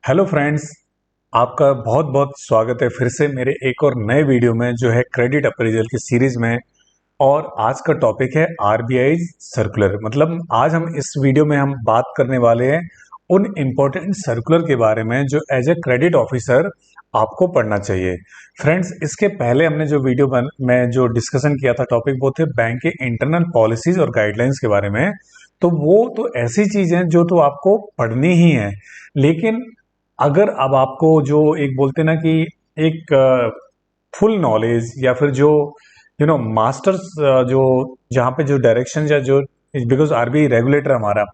Hello friends, आपका बहुत बहुत स्वागत है फिर से मेरे एक और नए वीडियो में जो है क्रेडिट अप्रेजल की सीरीज में। और आज का टॉपिक है आरबीआई सर्कुलर। मतलब आज हम इस वीडियो में हम बात करने वाले हैं उन इम्पोर्टेंट सर्कुलर के बारे में जो एज ए क्रेडिट ऑफिसर आपको पढ़ना चाहिए। फ्रेंड्स, इसके पहले हमने जो वीडियो में जो डिस्कशन किया था टॉपिक वो थे बैंक के इंटरनल पॉलिसीज और गाइडलाइंस के बारे में। तो वो तो ऐसी चीज है जो तो आपको पढ़नी ही है, लेकिन अगर अब आपको जो एक बोलते ना कि एक फुल नॉलेज या फिर जो मास्टर्स जो जहाँ पे जो डायरेक्शन या जो बिकॉज आरबीआई रेगुलेटर हमारा,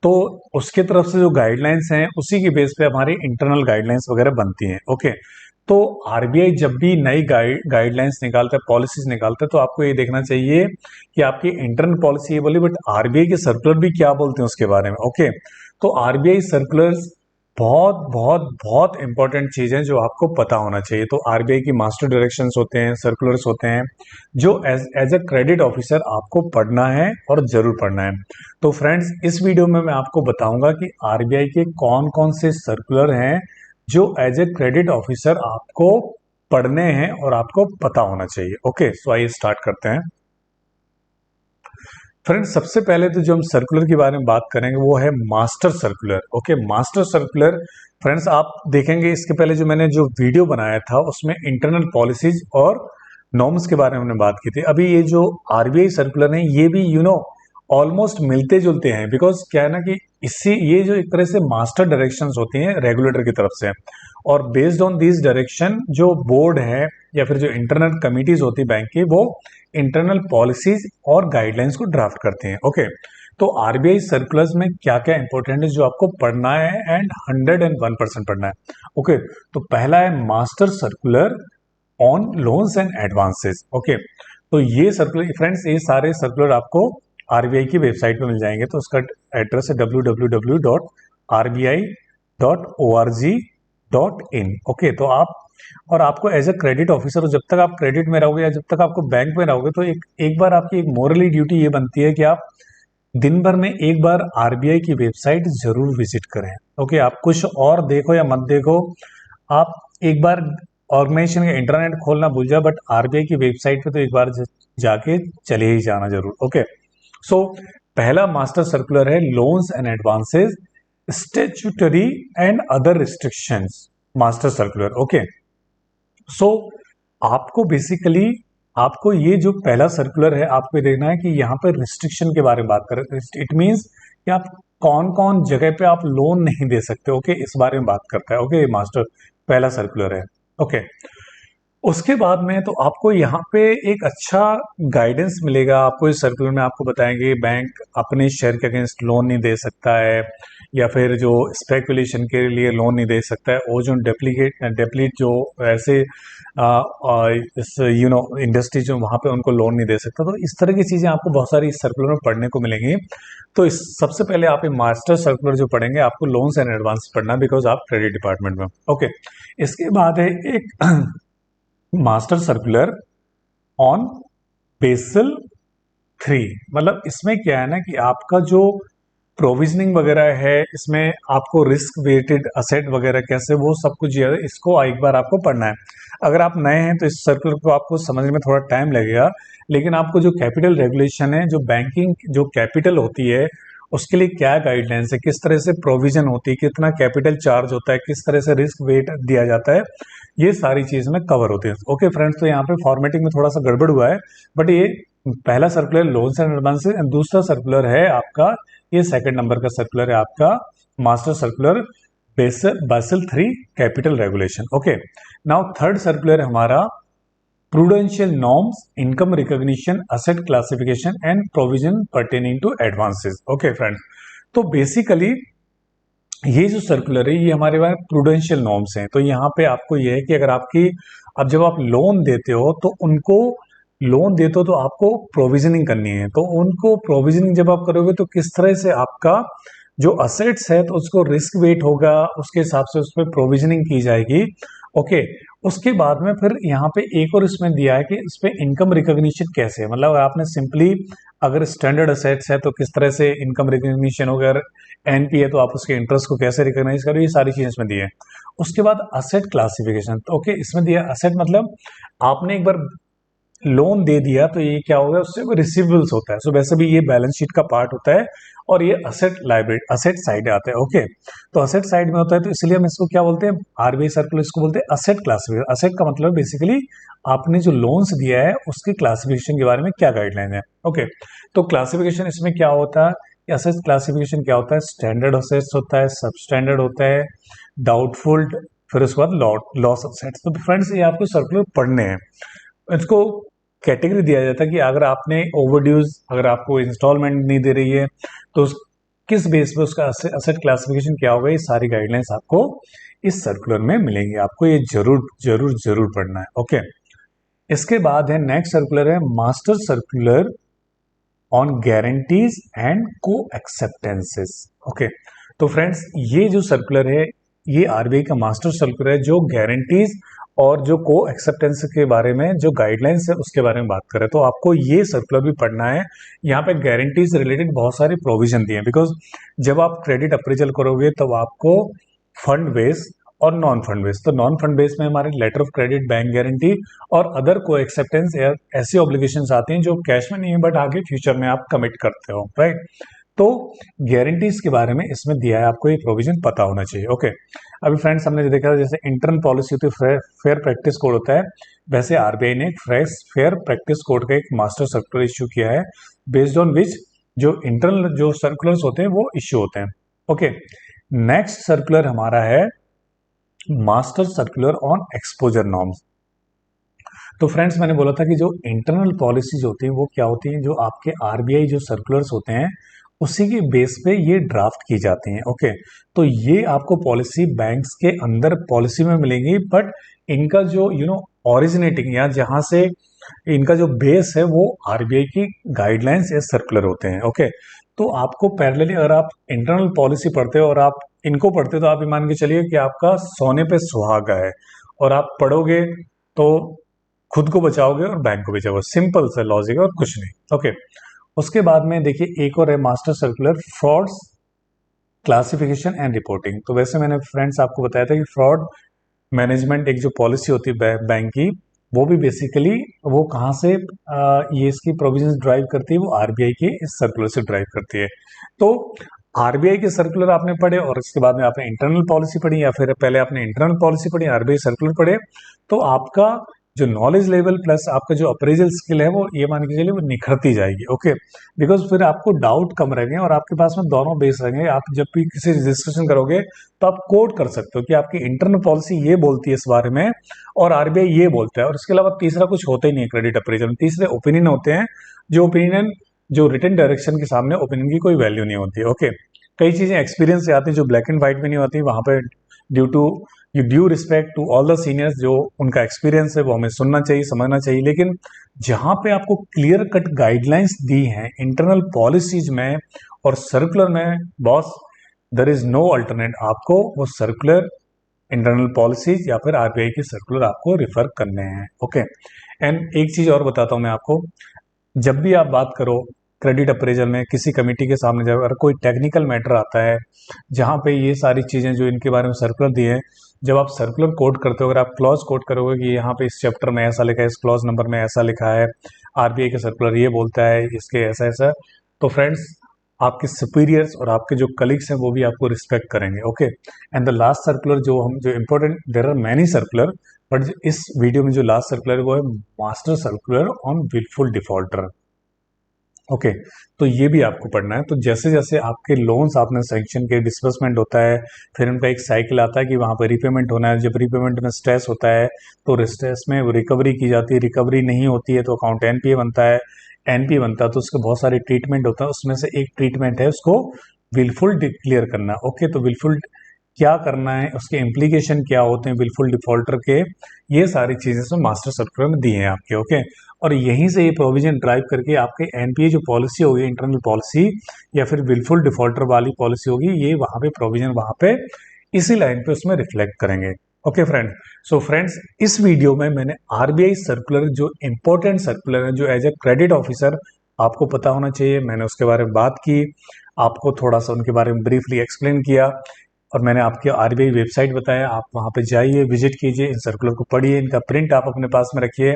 तो उसके तरफ से जो गाइडलाइंस हैं उसी के बेस पे हमारी इंटरनल गाइडलाइंस वगैरह बनती हैं। ओके, तो आरबीआई जब भी नई गाइडलाइंस निकालता है, पॉलिसीज निकालता है, तो आपको ये देखना चाहिए कि आपकी इंटरनल पॉलिसी ये बोली, बट आरबीआई के सर्कुलर भी क्या बोलते हैं उसके बारे में। ओके, तो आरबीआई सर्कुलर्स बहुत बहुत बहुत इंपॉर्टेंट चीज है जो आपको पता होना चाहिए। तो आरबीआई की मास्टर डायरेक्शंस होते हैं, सर्कुलर्स होते हैं जो एज ए क्रेडिट ऑफिसर आपको पढ़ना है और जरूर पढ़ना है। तो फ्रेंड्स, इस वीडियो में मैं आपको बताऊंगा कि आरबीआई के कौन कौन से सर्कुलर हैं जो एज ए क्रेडिट ऑफिसर आपको पढ़ने हैं और आपको पता होना चाहिए। ओके, सो आइए स्टार्ट करते हैं। फ्रेंड्स, सबसे पहले तो जो हम सर्कुलर के बारे में बात करेंगे वो है master circular. Okay, master circular friends, आप देखेंगे इसके पहले जो मैंने जो वीडियो बनाया था उसमें इंटरनल पॉलिसीज और नॉर्म्स के बारे में हमने बात की थी। अभी ये जो आरबीआई सर्कुलर है ये भी ऑलमोस्ट मिलते जुलते हैं, बिकॉज क्या है ना कि इससे ये जो एक तरह से मास्टर डायरेक्शंस होती हैं रेगुलेटर की तरफ से, और बेस्ड ऑन दिस डायरेक्शन जो बोर्ड है या फिर जो इंटरनल कमिटीज होती है बैंक की, वो इंटरनल पॉलिसीज और गाइडलाइंस को ड्राफ्ट करते हैं। ओके, तो आरबीआई सर्कुलर्स में क्या क्या इंपॉर्टेंट है जो आपको पढ़ना है, एंड 101% पढ़ना है। ओके, तो पहला है master circular on loans and advances. Okay, तो ये सर्कुलर फ्रेंड्स, ये सारे सर्कुलर आपको आरबीआई की वेबसाइट पे मिल जाएंगे। तो उसका एड्रेस है www.rbi.org.in। ओके, तो आप और आपको एज ए क्रेडिट ऑफिसर, जब तक आप क्रेडिट में रहोगे या जब तक आपको बैंक में रहोगे, तो एक बार आपकी एक मोरली ड्यूटी ये बनती है कि आप दिन भर में एक बार आरबीआई की वेबसाइट जरूर विजिट करें। ओके, आप कुछ और देखो या मत देखो, आप एक बार ऑर्गेनाइजेशन का इंटरनेट खोलना भूल जाए, बट आरबीआई की वेबसाइट पे तो एक बार जाके चले ही जाना जरूर। ओके, सो पहला मास्टर सर्कुलर है loans and advances statutory and other restrictions, master circular. Okay, so आपको बेसिकली आपको ये जो पहला सर्कुलर है आपको देखना है कि यहाँ पे रिस्ट्रिक्शन के बारे में बात करें। इट मींस कि आप कौन कौन जगह पे आप लोन नहीं दे सकते। ओके, इस बारे में बात करता है। ओके, मास्टर पहला सर्कुलर है। ओके, उसके बाद में तो आपको यहाँ पे एक अच्छा गाइडेंस मिलेगा। आपको इस सर्कुलर में आपको बताएंगे बैंक अपने शेयर के अगेंस्ट लोन नहीं दे सकता है, या फिर जो स्पेकुलेशन के लिए लोन नहीं दे सकता है, वो जो डेप्लीट जो ऐसे इस इंडस्ट्री जो वहाँ पे उनको लोन नहीं दे सकता। तो इस तरह की चीज़ें आपको बहुत सारी इस सर्कुलर में पढ़ने को मिलेंगी। तो इस सबसे पहले आप मास्टर सर्कुलर जो पढ़ेंगे, आपको लोन्स एंड एडवांस पढ़ना, बिकॉज आप क्रेडिट डिपार्टमेंट में। ओके, इसके बाद है एक मास्टर सर्कुलर ऑन बेसल 3। मतलब इसमें क्या है ना कि आपका जो प्रोविजनिंग वगैरह है, इसमें आपको रिस्क वेटेड असेट वगैरह कैसे, वो सब कुछ जो है इसको एक बार आपको पढ़ना है। अगर आप नए हैं तो इस सर्कुलर को आपको समझने में थोड़ा टाइम लगेगा, लेकिन आपको जो कैपिटल रेगुलेशन है, जो बैंकिंग जो कैपिटल होती है उसके लिए क्या गाइडलाइंस है, किस तरह से प्रोविजन होती है, कितना कैपिटल चार्ज होता है, किस तरह से रिस्क वेट दिया जाता है, ये सारी चीज में कवर होती है। ओके फ्रेंड्स, तो यहाँ पे फॉर्मेटिंग में थोड़ा सा गड़बड़ हुआ है, बट ये पहला सर्कुलर लोन्स एंड एडवांसेस, दूसरा सर्कुलर है आपका, ये सेकंड नंबर का सर्कुलर है आपका master circular Basel 3 capital regulation. Okay, now third circular हमारा prudential norms income recognition asset classification and provision pertaining to advances. Okay friends, तो बेसिकली ये जो सर्कुलर है ये हमारे पास प्रूडेंशियल नॉर्म्स हैं। तो यहाँ पे आपको ये है कि अगर आपकी अब जब आप लोन देते हो तो उनको लोन देते हो तो आपको प्रोविजनिंग करनी है। तो उनको प्रोविजनिंग जब आप करोगे तो किस तरह से आपका जो असेट्स है तो उसको रिस्क वेट होगा, उसके हिसाब से उस पर प्रोविजनिंग की जाएगी। ओके, उसके बाद में फिर यहाँ पे एक और इसमें दिया है कि इस पे इनकम रिकॉग्निशन कैसे है, मतलब आपने सिंपली अगर स्टैंडर्ड असेट्स है तो किस तरह से इनकम रिकॉग्निशन होगा, अगर एनपी है तो आप उसके इंटरेस्ट को कैसे रिकॉग्नाइज करो, ये सारी चीजें इसमें दी है। उसके बाद असेट क्लासिफिकेशन, तो ओके इसमें दिया असेट मतलब आपने एक बार लोन दे दिया तो ये क्या होगा, उससे रिसीवेबल्स होता है, सो वैसे भी ये बैलेंस शीट का पार्ट होता है और ये असेट लाइबिलिटी असेट साइड आता है। ओके तो असेट साइड में होता है, तो इसलिए हम इसको क्या बोलते हैं, आरबीआई सर्कुलर इसको बोलते हैं असेट क्लासिफिकेशन। असेट का मतलब बेसिकली आपने जो लोन्स दिया है उसके क्लासिफिकेशन के बारे में क्या गाइडलाइन है। ओके तो क्लासिफिकेशन इसमें क्या होता है, असेट क्लासिफिकेशन क्या होता है, स्टैंडर्ड असेट्स होता है, सब स्टैंडर्ड होता है, डाउटफुल, फिर उसके बाद लॉस असेट्स। तो फ्रेंड्स ये आपको सर्कुलर पढ़ने हैं, इसको कैटेगरी दिया जाता है कि अगर आपने ओवरड्यूज, अगर आपको इंस्टॉलमेंट नहीं दे रही है तो किस बेस पे उसका असेट क्लासिफिकेशन क्या होगा, ये सारी गाइडलाइंस आपको इस सर्कुलर में मिलेंगी, आपको ये जरूर जरूर जरूर पढ़ना है। ओके इसके बाद है नेक्स्ट सर्कुलर है master circular on guarantees and को एक्सेप्टेंसेस। ओके तो फ्रेंड्स ये जो सर्कुलर है ये आरबीआई का मास्टर सर्कुलर है जो गारंटीज और जो को एक्सेप्टेंस के बारे में जो गाइडलाइंस है उसके बारे में बात करें, तो आपको ये सर्कुलर भी पढ़ना है। यहाँ पे गारंटी से रिलेटेड बहुत सारे प्रोविजन दिए हैं, बिकॉज जब आप क्रेडिट अप्रेजल करोगे तब आपको फंड बेस और नॉन फंड बेस, तो नॉन फंड बेस में हमारे letter of credit, bank guarantee और अदर को एक्सेप्टेंस ऐसी ऑब्लिगेशंस आती हैं जो कैश में नहीं है बट आगे फ्यूचर में आप कमिट करते हो, राइट। तो गारंटीज के बारे में इसमें दिया है, आपको ये प्रोविजन पता होना चाहिए। ओके अभी फ्रेंड्स हमने देखा जैसे इंटरनल पॉलिसी होती है, फेयर प्रैक्टिस कोड होता है, वैसे आरबीआई ने फेयर प्रैक्टिस कोड का एक मास्टर सर्कुलर इश्यू किया है बेस्ड ऑन विच जो इंटरनल जो सर्कुलर्स होते हैं वो इश्यू होते हैं। ओके नेक्स्ट सर्कुलर हमारा है master circular on exposure norms. तो फ्रेंड्स मैंने बोला था कि जो इंटरनल पॉलिसीज होती हैं वो क्या होती हैं, जो आपके आरबीआई जो सर्कुलर्स होते हैं उसी के बेस पे ये ड्राफ्ट की जाती हैं। ओके तो ये आपको पॉलिसी बैंक्स के अंदर पॉलिसी में मिलेंगी, बट इनका जो ओरिजिनेटिंग या जहां से इनका जो बेस है वो आरबीआई की गाइडलाइंस या सर्कुलर होते हैं। ओके तो आपको पैरेलली अगर आप इंटरनल पॉलिसी पढ़ते हो और आप इनको पढ़ते हो तो आप ये मान के चलिए कि आपका सोने पे सुहागा है, और आप पढ़ोगे तो खुद को बचाओगे और बैंक को बचाओगे, सिंपल सा लॉजिक है और कुछ नहीं। ओके उसके बाद में देखिए एक और है master circular frauds classification and reporting. तो वैसे मैंने फ्रेंड्स आपको बताया था कि फ्रॉड मैनेजमेंट एक जो पॉलिसी होती है बैंक की, वो भी बेसिकली वो कहाँ से ये इसकी प्रोविजंस ड्राइव करती है, वो आरबीआई के इस सर्कुलर से ड्राइव करती है। तो आरबीआई के सर्कुलर आपने पढ़े और इसके बाद में आपने इंटरनल पॉलिसी पढ़ी, या फिर पहले आपने इंटरनल पॉलिसी पढ़ी आरबीआई सर्कुलर पढ़े, तो आपका जो नॉलेज लेवल प्लस आपका जो अप्रेजल स्किल है वो ये मान के चलिए वो निखरती जाएगी। ओके बिकॉज फिर आपको डाउट कम रहेंगे और आपके पास में दोनों बेस रहेंगे। आप जब भी किसी रजिस्ट्रेशन करोगे तो आप कोट कर सकते हो कि आपकी इंटरनल पॉलिसी ये बोलती है इस बारे में और आरबीआई ये बोलता है, और इसके अलावा तीसरा कुछ होता ही नहीं है क्रेडिट अप्रेजल में। तीसरे ओपिनियन होते हैं, जो ओपिनियन जो रिटन डायरेक्शन के सामने ओपिनियन की कोई वैल्यू नहीं होती है। ओके कई चीजें एक्सपीरियंस से आती हैं जो ब्लैक एंड व्हाइट में नहीं होती, वहां पे due respect to all the seniors, जो उनका एक्सपीरियंस है वो हमें सुनना चाहिए, समझना चाहिए। लेकिन जहां पे आपको क्लियर कट गाइडलाइंस दी हैं इंटरनल पॉलिसीज में और सर्कुलर में, boss there is no alternate, आपको वो सर्कुलर इंटरनल पॉलिसीज या फिर आरबीआई के सर्कुलर आपको रिफर करने हैं। ओके एंड एक चीज और बताता हूं मैं आपको, जब भी आप बात करो क्रेडिट अप्रेजल में किसी कमेटी के सामने, जब अगर कोई टेक्निकल मैटर आता है जहां पे ये सारी चीजें जो इनके बारे में सर्कुलर दिए हैं, जब आप सर्कुलर कोड करते हो, अगर आप क्लॉज कोड करोगे कि यहाँ पे इस चैप्टर में ऐसा लिखा है, इस क्लॉज नंबर में ऐसा लिखा है, आरबीआई का सर्कुलर ये बोलता है, इसके ऐसा ऐसा, तो फ्रेंड्स आपके सुपीरियर्स और आपके जो कलीग्स हैं वो भी आपको रिस्पेक्ट करेंगे। Okay and the last circular जो important, there are many circular, but इस वीडियो में जो लास्ट सर्कुलर है वो है master circular on wilful defaulter. Okay तो ये भी आपको पढ़ना है। तो जैसे जैसे आपके लोन्स आपने सैंक्शन के डिसबर्समेंट होता है, फिर उनका एक साइकिल आता है कि वहाँ पर रीपेमेंट होना है, जब रीपेमेंट में स्ट्रेस होता है तो स्ट्रेस में रिकवरी की जाती है, रिकवरी नहीं होती है तो अकाउंट एनपीए बनता है, एनपी बनता है तो उसके बहुत सारे ट्रीटमेंट होता है, उसमें से एक ट्रीटमेंट है उसको विलफुल डिक्लेयर करना। ओके तो विलफुल क्या करना है, उसके इम्प्लीकेशन क्या होते हैं विलफुल डिफॉल्टर के, ये सारी चीजें इसमें मास्टर सर्कुलर में दी हैं आपके। ओके और यहीं से ये प्रोविजन ड्राइव करके आपके एनपीए जो पॉलिसी होगी इंटरनल पॉलिसी या फिर विलफुल डिफॉल्टर वाली पॉलिसी होगी, ये वहां पे प्रोविजन वहां पे इसी लाइन पे उसमें रिफ्लेक्ट करेंगे। ओके फ्रेंड, सो फ्रेंड्स इस वीडियो में मैंने आरबीआई सर्कुलर, जो इंपॉर्टेंट सर्कुलर है, जो एज ए क्रेडिट ऑफिसर आपको पता होना चाहिए, मैंने उसके बारे में बात की, आपको थोड़ा सा उनके बारे में ब्रीफली एक्सप्लेन किया, और मैंने आपकी आरबीआई वेबसाइट बताया। आप वहाँ पे जाइए, विजिट कीजिए, इन सर्कुलर को पढ़िए, इनका प्रिंट आप अपने पास में रखिए,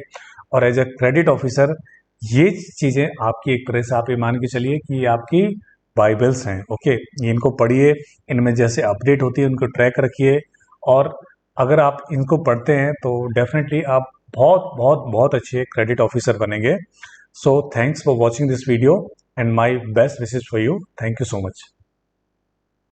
और एज ए क्रेडिट ऑफिसर ये चीज़ें आपकी एक तरह से आप ये मान के चलिए कि ये आपकी बाइबल्स हैं। ओके, इनको पढ़िए, इनमें जैसे अपडेट होती है उनको ट्रैक रखिए, और अगर आप इनको पढ़ते हैं तो डेफिनेटली आप बहुत बहुत बहुत अच्छे क्रेडिट ऑफिसर बनेंगे। So thanks for watching this video and my best wishes for you. Thank you so much.